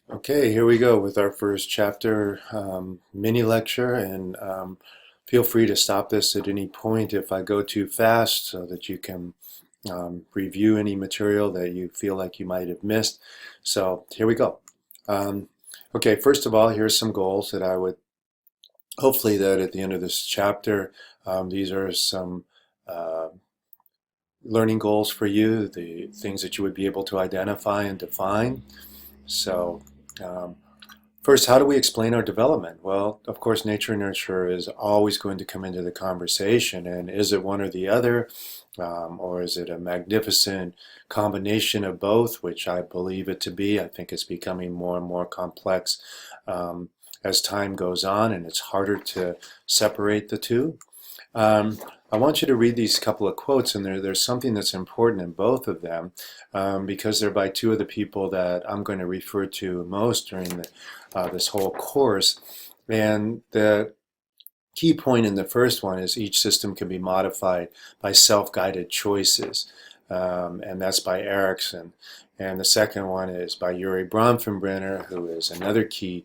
Okay, here we go with our first chapter mini lecture, and feel free to stop this at any point if I go too fast so that you can review any material that you feel like you might have missed. So here we go. Um, okay, first of all, here's some goals that I would hopefully that at the end of this chapter, these are some uh, learning goals for you, the things that you would be able to identify and define. So um, First, how do we explain our development? Well, of course, nature and nurture is always going to come into the conversation. And is it one or the other? Or is it a magnificent combination of both, which I believe it to be? I think it's becoming more and more complex as time goes on, and it's harder to separate the two. Um, I want you to read these couple of quotes, and there's something that's important in both of them because they're by two of the people that I'm going to refer to most during this whole course. And the key point in the first one is each system can be modified by self-guided choices, and that's by Erickson. And the second one is by Yuri Bronfenbrenner, who is another key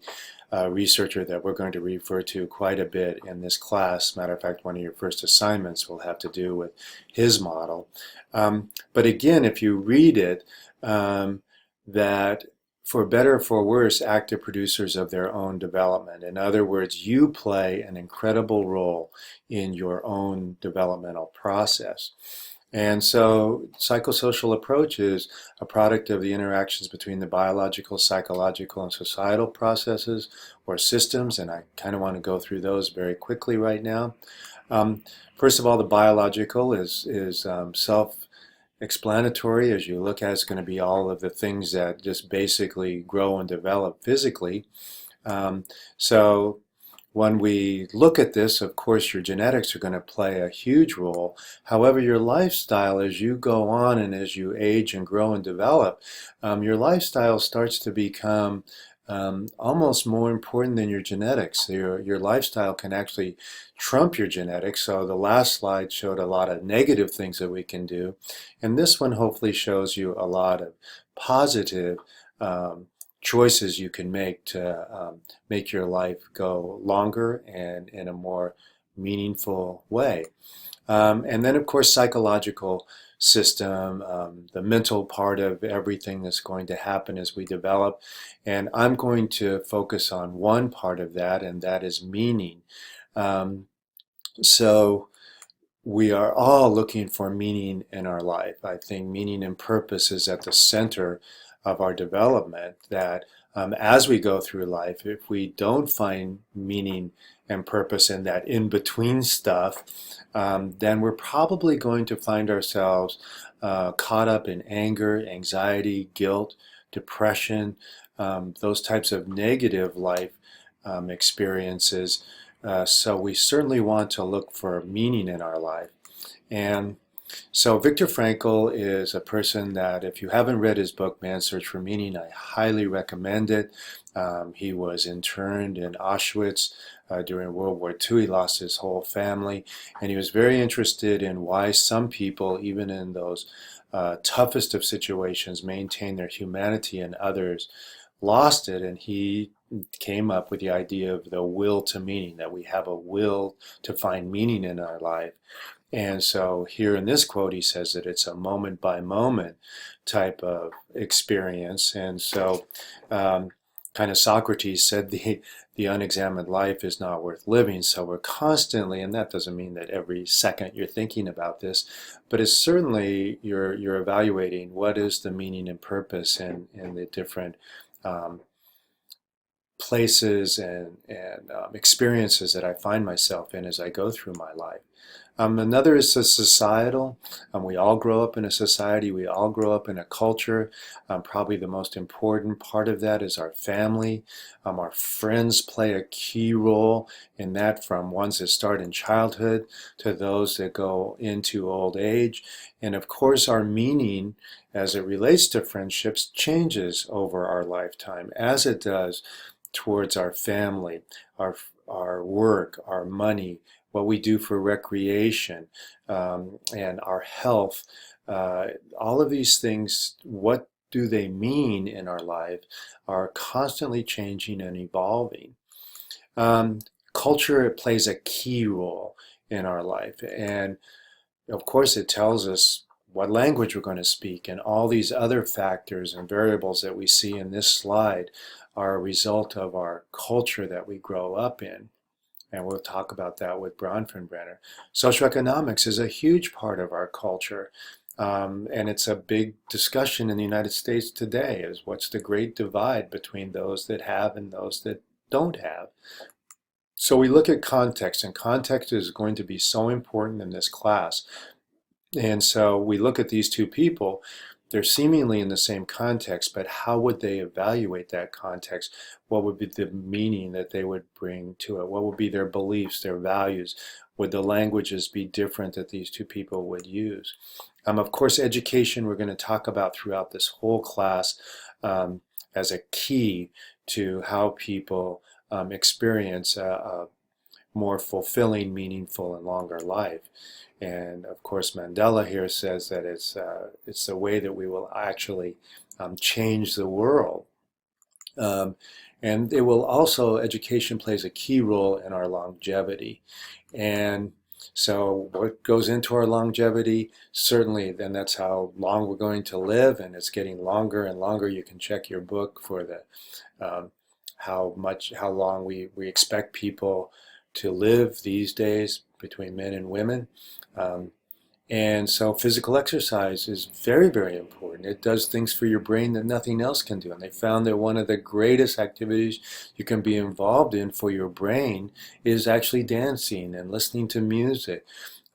researcher that we're going to refer to quite a bit in this class. Matter of fact, one of your first assignments will have to do with his model. But again, if you read it, that for better or for worse, active producers of their own development. In other words, you play an incredible role in your own developmental process. And so, psychosocial approach is a product of the interactions between the biological, psychological, and societal processes or systems. And I kind of want to go through those very quickly right now. Um, First of all, the biological is self-explanatory. As you look at, it's going to be all of the things that just basically grow and develop physically. Um, so when we look at this, of course, your genetics are going to play a huge role. However, your lifestyle, as you go on and as you age and grow and develop, your lifestyle starts to become almost more important than your genetics. Your lifestyle can actually trump your genetics. So the last slide showed a lot of negative things that we can do. And this one hopefully shows you a lot of positive um, choices you can make to make your life go longer and in a more meaningful way. And then, of course, psychological system, the mental part of everything that's going to happen as we develop. And I'm going to focus on one part of that, and that is meaning. Um, so we are all looking for meaning in our life. I think meaning and purpose is at the center of our development. That as we go through life, if we don't find meaning and purpose in that in between stuff, then we're probably going to find ourselves caught up in anger, anxiety, guilt, depression, those types of negative life experiences. So we certainly want to look for meaning in our life. And so Viktor Frankl is a person that if you haven't read his book, Man's Search for Meaning, I highly recommend it. He was interned in Auschwitz during World War II. He lost his whole family, and he was very interested in why some people, even in those toughest of situations, maintain their humanity and others lost it. And he came up with the idea of the will to meaning, that we have a will to find meaning in our life. And so here in this quote, he says that it's a moment by moment type of experience. And so, kind of Socrates said the unexamined life is not worth living. So we're constantly, and that doesn't mean that every second you're thinking about this, but it's certainly you're evaluating what is the meaning and purpose in the different um, places and experiences that I find myself in as I go through my life. Another is the societal. We all grow up in a society. We all grow up in a culture. Probably the most important part of that is our family. Our friends play a key role in that, from ones that start in childhood to those that go into old age. And of course, our meaning as it relates to friendships changes over our lifetime, as it does towards our family, our work, our money, what we do for recreation, and our health. All of these things, what do they mean in our life are constantly changing and evolving. Um, Culture plays a key role in our life, and of course it tells us what language we're going to speak, and all these other factors and variables that we see in this slide are a result of our culture that we grow up in. And we'll talk about that with Bronfenbrenner. Socioeconomics is a huge part of our culture. And it's a big discussion in the United States today, is what's the great divide between those that have and those that don't have. So we look at context, and context is going to be so important in this class. And so we look at these two people, they're seemingly in the same context, but how would they evaluate that context? What would be the meaning that they would bring to it? What would be their beliefs, their values? Would the languages be different that these two people would use? Of course, education we're going to talk about throughout this whole class as a key to how people experience a more fulfilling, meaningful, and longer life. And of course, Mandela here says that it's the way that we will actually change the world. And it will also, education plays a key role in our longevity. And so what goes into our longevity? Certainly, then that's how long we're going to live, and it's getting longer and longer. You can check your book for the how long we expect people to live these days between men and women. And so physical exercise is very, very important. It does things for your brain that nothing else can do. And they found that one of the greatest activities you can be involved in for your brain is actually dancing and listening to music.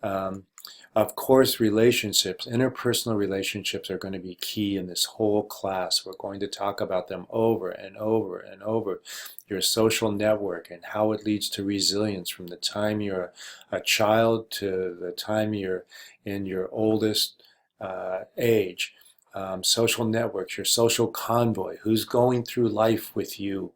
Of course, relationships, interpersonal relationships are going to be key in this whole class. We're going to talk about them over and over and over. Your social network and how it leads to resilience from the time you're a child to the time you're in your oldest age. Social networks, your social convoy, who's going through life with you.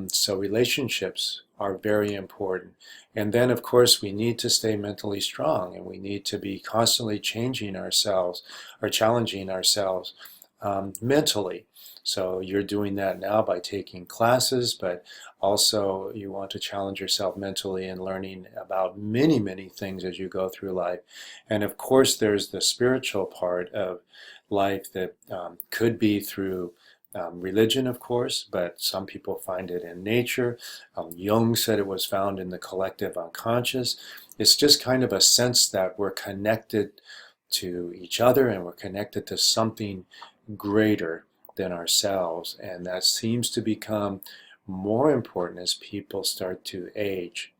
So relationships are very important. And then, of course, we need to stay mentally strong, and we need to be constantly changing ourselves or challenging ourselves mentally. So you're doing that now by taking classes, but also you want to challenge yourself mentally and learning about many, many things as you go through life. And of course, there's the spiritual part of life that could be through religion, of course, but some people find it in nature. Jung said it was found in the collective unconscious. It's just kind of a sense that we're connected to each other and we're connected to something greater than ourselves. And that seems to become more important as people start to age.